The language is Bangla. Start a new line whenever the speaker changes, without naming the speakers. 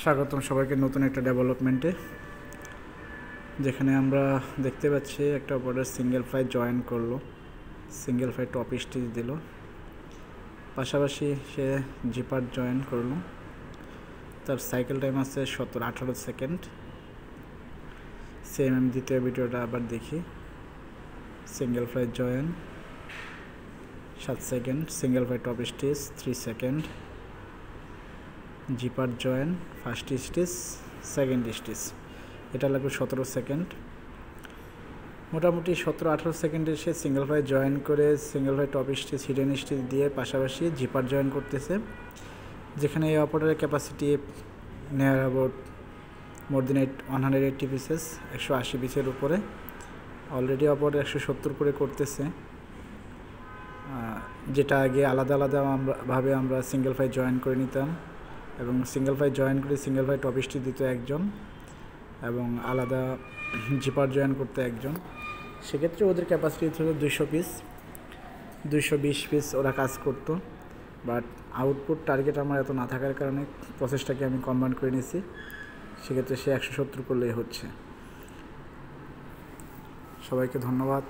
স্বাগতম সবাইকে নতুন একটা ডেভেলপমেন্টে, যেখানে আমরা দেখতে পাচ্ছি একটা অপারেটর সিঙ্গেল ফ্লাই জয়েন করলো, সিঙ্গেল ফ্লাই টপ স্টিচ দিল, পাশাপাশি সে জিপার জয়েন করলো। তার সাইকেল টাইম আছে 17-18 সেকেন্ড। সেম আমি দ্বিতীয় ভিডিওটা আবার দেখি। Single fly join 7 second, single fly top stitch 3 second, zipper join first stitch second stitch, এটা লাগবে 17 সেকেন্ড। মোটামুটি 17-18 সেকেন্ডে সে সিঙ্গেল ফ্লাই জয়েন করে single fly top stitch hidden stitch দিয়ে পাশাপাশি জিপার জয়েন করতেছে, যেখানে এই অপারেটরের capacity near about more than 180 pieces, 180 পিসের উপরে। অলরেডি অপারেটর 170 করে করতেছে, যেটা আগে আলাদা ভাবে আমরা সিঙ্গেল ফ্লাই জয়েন করে নিতাম, এবং সিঙ্গেল ফ্লাই জয়েন করে সিঙ্গেল ফ্লাই টপ স্টিচ দিত একজন এবং আলাদা জিপার জয়েন করতে একজন। সেক্ষেত্রে ওদের ক্যাপাসিটি ছিল 200 পিস, 220 পিস ওরা কাজ করতো। বাট আউটপুট টার্গেট আমার এত না থাকার কারণে প্রসেসটাকে আমি কম্বাইন করে নিয়েছি, সেক্ষেত্রে সে 170 করলেই হচ্ছে। সবাইকে ধন্যবাদ।